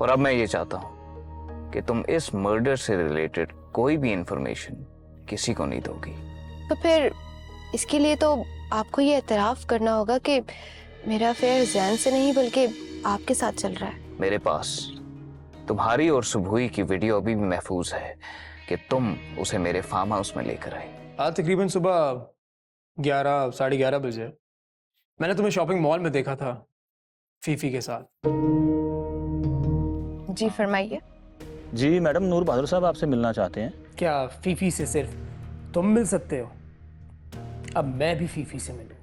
और अब मैं ये चाहता हूं कि तुम इस मर्डर से रिलेटेड कोई भी इंफॉर्मेशन किसी को नहीं दोगी। तो फिर इसके लिए तो आपको ये एतराफ करना होगा कि मेरा अफेयर जैन से नहीं बल्कि आपके साथ चल रहा है। मेरे पास तुम्हारी और सुबहुई की वीडियो अभी भी महफूज है कि तुम उसे मेरे फार्म हाउस में लेकर आई। आज तकरीबन सुबह 11 साढ़े 11 बजे मैंने तुम्हें शॉपिंग मॉल में देखा था फीफी के साथ। जी फरमाइए। जी मैडम, नूर बहादुर साहब आपसे मिलना चाहते हैं। क्या फीफी से सिर्फ तुम मिल सकते हो? अब मैं भी फीफी से मिलूंगा।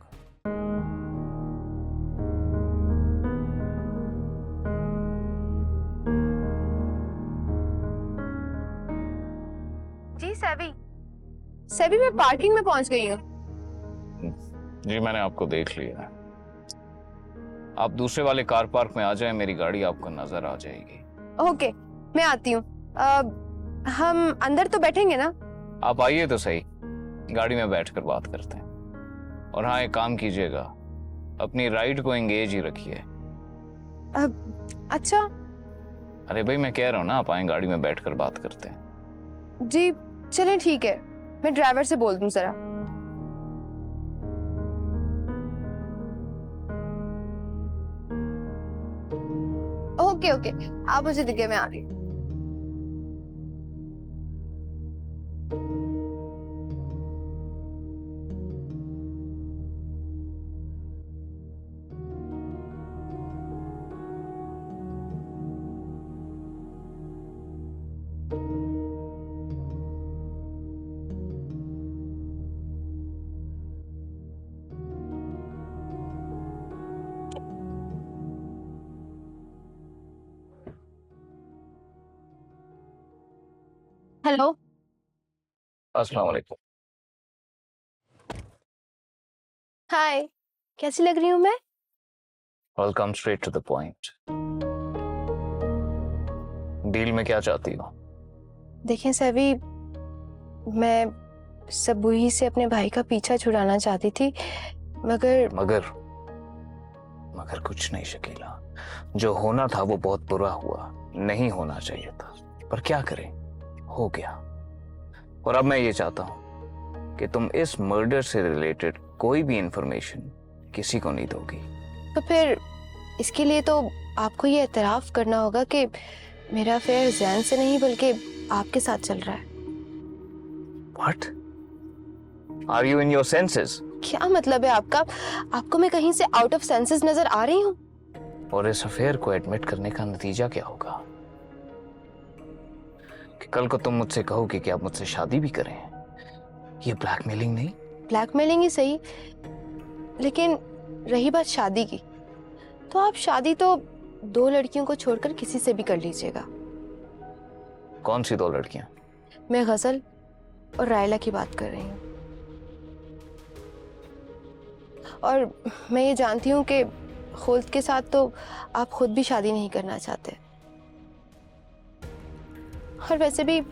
जी सभी मैं पार्किंग में पहुंच गई हूँ। जी मैंने आपको देख लिया। आप दूसरे वाले कार पार्क में आ जाएं, मेरी गाड़ी आपको नजर आ जाएगी। ओके, मैं आती हूँ। हम अंदर तो बैठेंगे ना? आप आइए तो सही, गाड़ी में बैठकर बात करते हैं। और हाँ, एक काम कीजिएगा, अपनी राइड को एंगेज ही रखिए। अच्छा। अरे भाई, मैं कह रहा हूँ ना, आप आए, गाड़ी में बैठकर बात करते हैं। जी चलें, ठीक है, मैं ड्राइवर से बोल दूं जरा। ओके, आप मुझे दिखे, मैं आ रही हूँ। हेलो। अस्सलाम वालेकुम। हाय, कैसी लग रही हूँ मैं? I'll come straight to the point. Deal में क्या चाहती हो? देखें सभी, मैं सबूही से अपने भाई का पीछा छुड़ाना चाहती थी, मगर कुछ नहीं शकीला। जो होना था वो बहुत बुरा हुआ, नहीं होना चाहिए था, पर क्या करें, हो गया। और अब मैं ये चाहता हूं कि तुम इस मर्डर से रिलेटेड कोई भी इंफॉर्मेशन किसी को नहीं दोगी। तो फिर इसके लिए तो आपको ये एतराफ करना होगा कि मेरा अफेयर जैन से नहीं बल्कि आपके साथ चल रहा है। What? Are you in your senses? क्या मतलब है आपका? आपको मैं कहीं से आउट ऑफ सेंसेस नजर आ रही हूँ? और इस अफेयर को एडमिट करने का नतीजा क्या होगा? कि कल को तुम मुझसे कहोगे कि आप मुझसे शादी भी करें। ये ब्लैकमेलिंग नहीं? ब्लैकमेलिंग ही सही, लेकिन रही बात शादी की, तो आप शादी तो 2 लड़कियों को छोड़कर किसी से भी कर लीजिएगा। कौन सी 2 लड़कियां? मैं गजल और रायला की बात कर रही हूँ। और मैं ये जानती हूँ कि खुल्द के साथ तो आप खुद भी शादी नहीं करना चाहते, और वैसे भी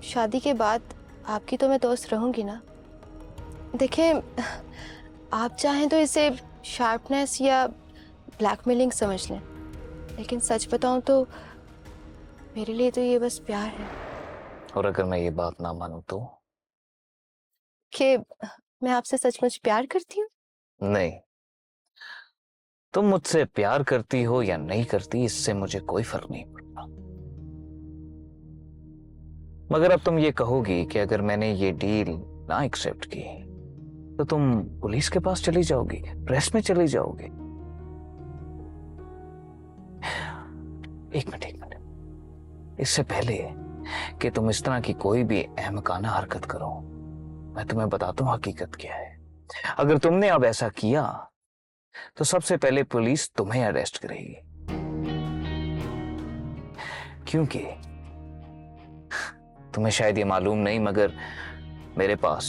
शादी के बाद आपकी तो मैं दोस्त रहूंगी ना। देखें, आप चाहें तो इसे शार्पनेस या ब्लैकमेलिंग समझ लें, लेकिन सच बताऊं तो मेरे लिए तो ये बस प्यार है। और अगर मैं ये बात ना मानूं तो? कि मैं आपसे सचमुच प्यार करती हूँ? नहीं, तुम मुझसे प्यार करती हो या नहीं करती, इससे मुझे कोई फर्क नहीं पड़ता। मगर अब तुम ये कहोगी कि अगर मैंने ये डील ना एक्सेप्ट की तो तुम पुलिस के पास चली जाओगी, प्रेस में चली जाओगी। एक मिनट, इससे पहले कि तुम इस तरह की कोई भी अहमकाना हरकत करो, मैं तुम्हें बताता हूं हकीकत क्या है। अगर तुमने अब ऐसा किया तो सबसे पहले पुलिस तुम्हें अरेस्ट करेगी, क्योंकि तुम्हें शायद ये मालूम नहीं, मगर मेरे पास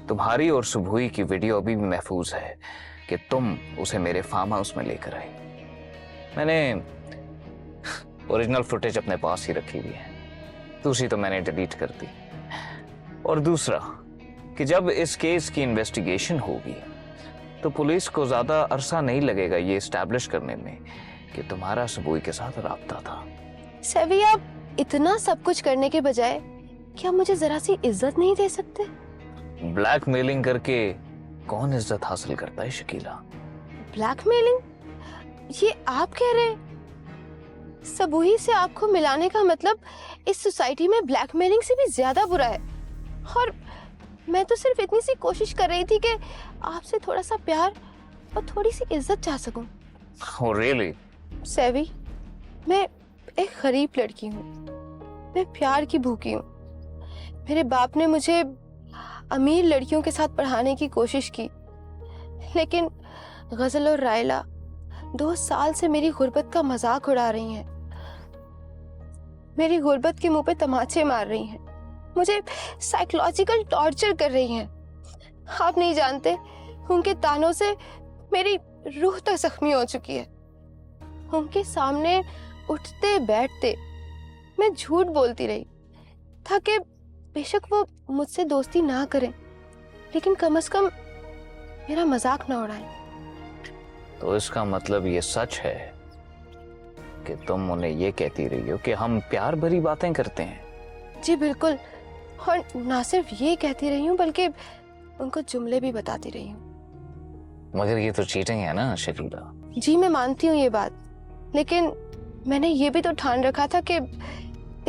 तुम्हारी और सुबहुई की वीडियो अभी भी महफूज है कि तुम उसे मेरे फार्म हाउस में लेकर आई। मैंने ओरिजिनल फुटेज अपने पास ही रखी हुई है, दूसरी तो मैंने डिलीट कर दी। और दूसरा कि जब इस केस की इन्वेस्टिगेशन होगी तो पुलिस को ज्यादा अरसा नहीं लगेगा ये एस्टैब्लिश करने में कि तुम्हारा सबूई के साथ राब्ता था। सेवी, आप इतना सब कुछ करने के बजाय क्या मुझे जरा सी इज्जत नहीं दे सकते? ब्लैकमेलिंग करके कौन इज्जत हासिल करता है शकीला? ब्लैकमेलिंग? ये आप कह रहे हैं? सबूही से आपको मिलाने का मतलब इस सोसाइटी में ब्लैकमेलिंग से भी ज्यादा बुरा है। और मैं तो सिर्फ इतनी सी कोशिश कर रही थी कि आपसे थोड़ा सा प्यार और थोड़ी सी इज्जत चाह सकूं। Oh, really? सेवी, मैं एक गरीब लड़की हूँ, मैं प्यार की भूखी हूँ। मेरे बाप ने मुझे अमीर लड़कियों के साथ पढ़ाने की कोशिश की, लेकिन गजल और रायला 2 साल से मेरी गुर्बत का मजाक उड़ा रही हैं, मेरी गुर्बत के मुंह पे तमाचे मार रही हैं, मुझे साइकोलॉजिकल टॉर्चर कर रही हैं। आप नहीं जानते, उनके तानों से मेरी रूह तक जख्मी हो चुकी है। उनके सामने उठते बैठते मैं झूठ बोलती रही ताकि बेशक वो मुझसे दोस्ती ना करें, लेकिन कम से कम मेरा मजाक ना उड़ाएं। तो इसका मतलब ये सच है कि तुम उन्हें ये कहती रही हो कि हम प्यार भरी बातें करते हैं? जी बिल्कुल, और ना सिर्फ ये कहती रही हूँ बल्कि उनको जुमले भी बताती रही हूँ। मगर ये तो चीटिंग है ना शकीला। जी मैं मानती हूँ ये बात, लेकिन मैंने ये भी तो ठान रखा था कि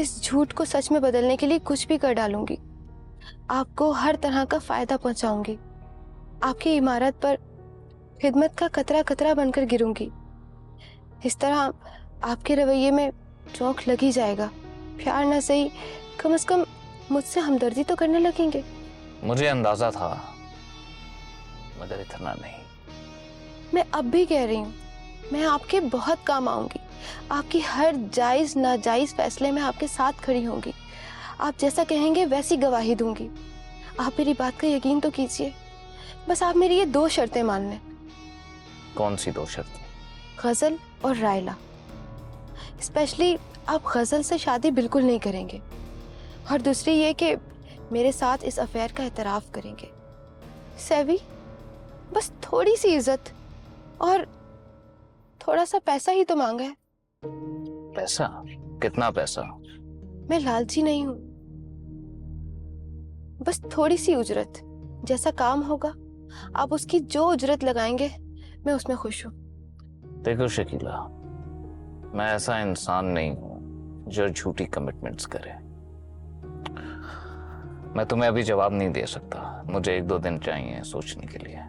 इस झूठ को सच में बदलने के लिए कुछ भी कर डालूंगी। आपको हर तरह का फायदा पहुंचाऊंगी, आपकी इमारत पर खिदमत का कतरा कतरा बनकर गिरूंगी। इस तरह आपके रवैये में चौंक लग ही जाएगा। प्यार ना सही, कम से कम मुझसे हमदर्दी तो करने लगेंगे। मुझे अंदाजा था, मगर इतना नहीं। मैं अब भी कह रही हूँ, मैं आपके बहुत काम आऊंगी। आपकी हर जायज नाजायज फैसले में आपके साथ खड़ी होंगी। आप जैसा कहेंगे वैसी गवाही दूंगी। आप मेरी बात का यकीन तो कीजिए। बस आप मेरी ये 2 शर्तें मान लें। कौन सी 2 शर्तें? गजल और रायला। स्पेशली आप गजल से शादी बिल्कुल नहीं करेंगे, और दूसरी ये कि मेरे साथ इस अफेयर का एतराफ करेंगे। सेवी, बस थोड़ी सी इज्जत और थोड़ा सा पैसा ही तो मांगा है। पैसा? कितना पैसा? मैं लालची नहीं हूं, बस थोड़ी सी उजरत। जैसा काम होगा आप उसकी जो उजरत लगाएंगे मैं उसमें खुश हूं। देखो शकीला, मैं ऐसा इंसान नहीं हूं जो झूठी कमिटमेंट्स करे। मैं तुम्हें अभी जवाब नहीं दे सकता, मुझे 1-2 दिन चाहिए सोचने के लिए।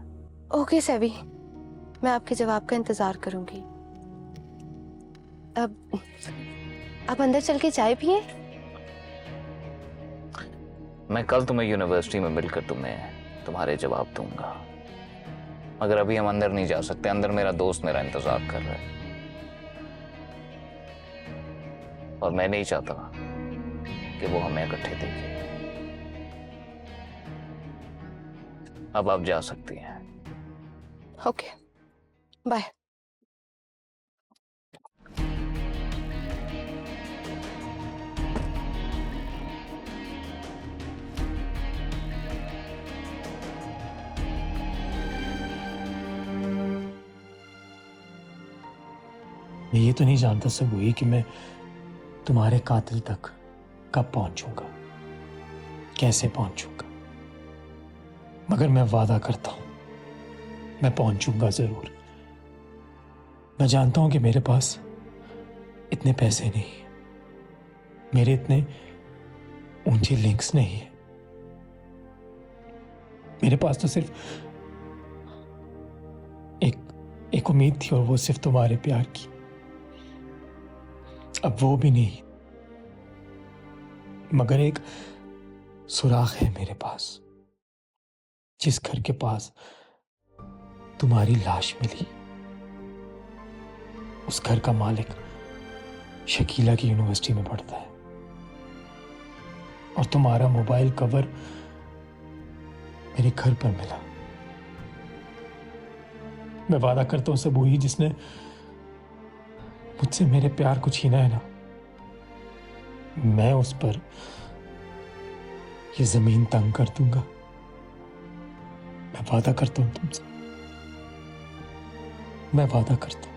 ओके सेवी, मैं आपके जवाब का इंतजार करूंगी। अब अंदर चल के चाय पिए। मैं कल तुम्हें यूनिवर्सिटी में मिलकर तुम्हें तुम्हारे जवाब दूंगा, मगर अभी हम अंदर नहीं जा सकते। अंदर मेरा दोस्त मेरा इंतजार कर रहा है, और मैं नहीं चाहता कि वो हमें इकट्ठे देखे। अब आप जा सकती हैं। Okay, bye. मैं ये तो नहीं जानता सब हुई कि मैं तुम्हारे कातिल तक कब पहुंचूंगा, कैसे पहुंचूंगा, मगर मैं वादा करता हूं मैं पहुंचूंगा जरूर। मैं जानता हूं कि मेरे पास इतने पैसे नहीं है, मेरे इतने ऊंचे लिंक्स नहीं है, मेरे पास तो सिर्फ एक उम्मीद थी, और वो सिर्फ तुम्हारे प्यार की। अब वो भी नहीं, मगर एक सुराग है मेरे पास। जिस घर के पास तुम्हारी लाश मिली, उस घर का मालिक शकीला की यूनिवर्सिटी में पढ़ता है, और तुम्हारा मोबाइल कवर मेरे घर पर मिला। मैं वादा करता हूं सब वही जिसने मुझसे मेरे प्यार को छीना है ना, मैं उस पर ये जमीन तंग कर दूंगा। मैं वादा करता हूं तुमसे, मैं वादा करता हूं।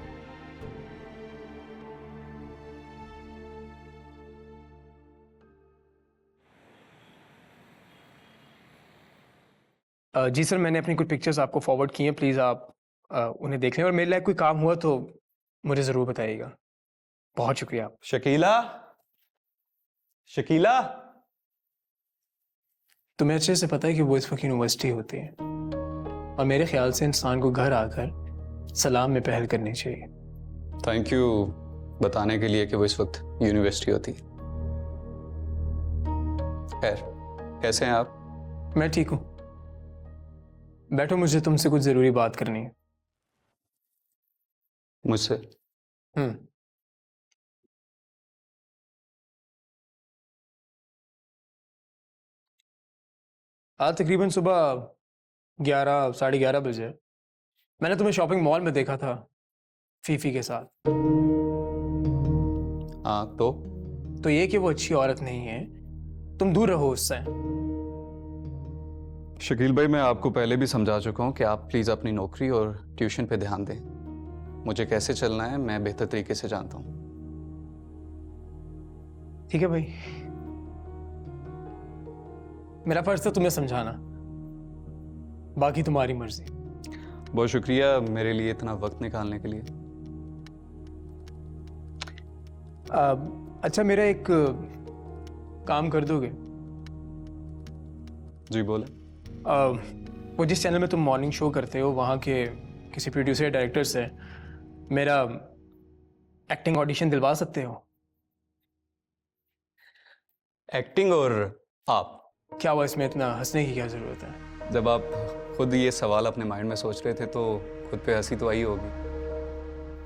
जी सर, मैंने अपनी कुछ पिक्चर्स आपको फॉरवर्ड की हैं, प्लीज़ आप उन्हें देख लें और मेरे लायक कोई काम हुआ तो मुझे ज़रूर बताइएगा। बहुत शुक्रिया आप। शकीला, शकीला। तुम्हें अच्छे से पता है कि वो इस वक्त यूनिवर्सिटी होती है और मेरे ख्याल से इंसान को घर आकर सलाम में पहल करनी चाहिए। थैंक यू बताने के लिए कि वो इस वक्त यूनिवर्सिटी होती है। खैर, कैसे हैं आप? मैं ठीक हूँ। बैठो, मुझे तुमसे कुछ ज़रूरी बात करनी है। मुझसे? आज तकरीबन सुबह 11 साढ़े 11 बजे मैंने तुम्हें शॉपिंग मॉल में देखा था फीफी के साथ। हाँ, तो ये कि वो अच्छी औरत नहीं है, तुम दूर रहो उससे। शकील भाई, मैं आपको पहले भी समझा चुका हूँ कि आप प्लीज अपनी नौकरी और ट्यूशन पे ध्यान दें। मुझे कैसे चलना है मैं बेहतर तरीके से जानता हूँ। ठीक है भाई, मेरा फर्ज था तुम्हें समझाना, बाकी तुम्हारी मर्जी। बहुत शुक्रिया मेरे लिए इतना वक्त निकालने के लिए। अच्छा, मेरा एक काम कर दोगे? जी बोले। वो जिस चैनल में तुम मॉर्निंग शो करते हो, वहाँ के किसी प्रोड्यूसर या डायरेक्टर से मेरा एक्टिंग ऑडिशन दिलवा सकते हो? एक्टिंग और आप? क्या हुआ, इसमें इतना हंसने की क्या ज़रूरत है? जब आप खुद ये सवाल अपने माइंड में सोच रहे थे तो खुद पे हंसी तो आई होगी।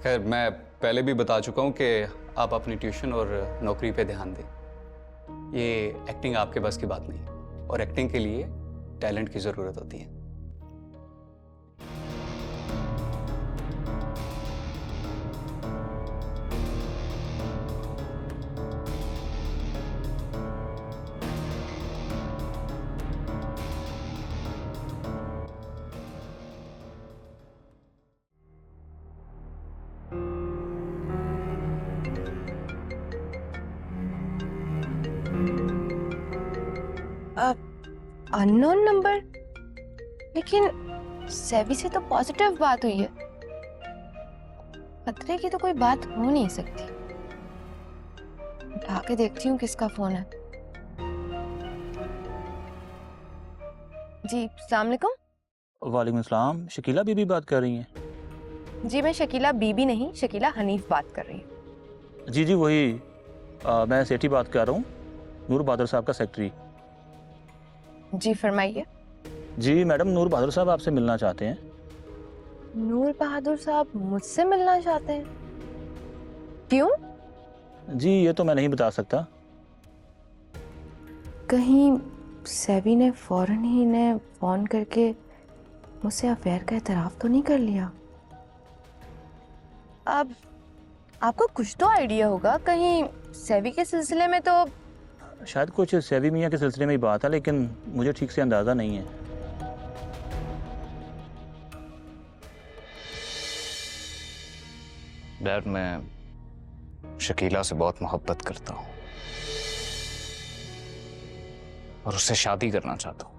खैर, मैं पहले भी बता चुका हूँ कि आप अपनी ट्यूशन और नौकरी पे ध्यान दें। ये एक्टिंग आपके बस की बात नहीं, और एक्टिंग के लिए टैलेंट की ज़रूरत होती है। अननोन नंबर, लेकिन सेवी से तो पॉजिटिव बात हुई है। खतरे की तो कोई बात हो नहीं सकती। उठा के देखती हूँ किसका फोन है। जी अस्सलाम वालेकुम। वालेकुम अस्सलाम। शकीला बीबी बात कर रही हैं? जी मैं शकीला बीबी नहीं, शकीला हनीफ बात कर रही हूँ। जी जी वही। मैं सेठी बात कर रहा हूँ, नूर बहादुर साहब का सेक्रेटरी। जी फरमाइए। जी मैडम, नूर बहादुर साहब आपसे मिलना चाहते हैं। नूर बहादुर साहब मुझसे मिलना चाहते हैं? क्यों? जी ये तो मैं नहीं बता सकता। कहीं सेवी ने फौरन ही इन्हें फोन करके मुझसे अफेयर का एतराफ तो नहीं कर लिया? अब आपको कुछ तो आइडिया होगा, कहीं सेवी के सिलसिले में तो। शायद कुछ सेवी मियाँ के सिलसिले में ही बात है, लेकिन मुझे ठीक से अंदाज़ा नहीं है। डैड, मैं शकीला से बहुत मोहब्बत करता हूँ और उससे शादी करना चाहता हूँ।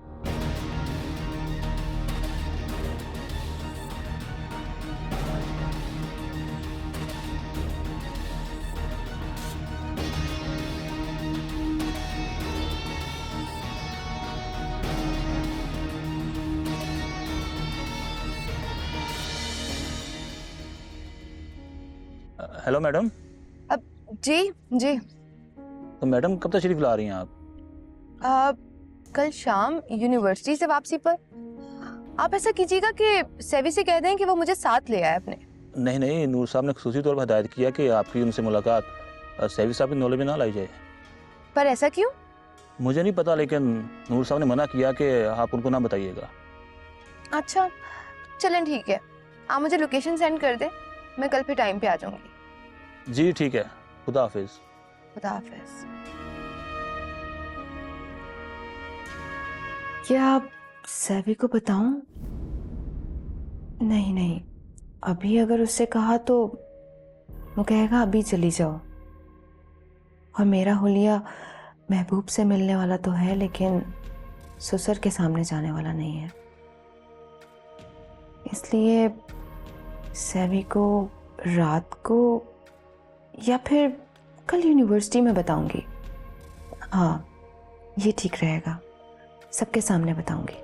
Hello madam. अब जी जी तो मैडम कब तशरीफ ला रही हैं आप? कल शाम यूनिवर्सिटी से वापसी पर। आप ऐसा कीजिएगा कि सेवी से कह दें कि वो मुझे साथ ले आए अपने। नहीं नहीं, नूर साहब ने खुसूसी तौर पर हिदायत किया कि आपकी उनसे मुलाकात सेवी साहब की नॉलेज में ना लाई जाए। पर ऐसा क्यों? मुझे नहीं पता, लेकिन नूर साहब ने मना किया कि आप उनको ना बताइएगा। अच्छा चलें ठीक है, आप मुझे लोकेशन सेंड कर दें, मैं कल फिर टाइम पे आ जाऊंगी। जी ठीक है, खुदा हाफिज। खुदा हाफिज। क्या आप सेवी को बताऊं? नहीं नहीं, अभी अगर उससे कहा तो वो कहेगा अभी चली जाओ। और मेरा हुलिया महबूब से मिलने वाला तो है, लेकिन ससुर के सामने जाने वाला नहीं है। इसलिए सैवी को रात को या फिर कल यूनिवर्सिटी में बताऊंगी। हाँ, ये ठीक रहेगा, सबके सामने बताऊंगी।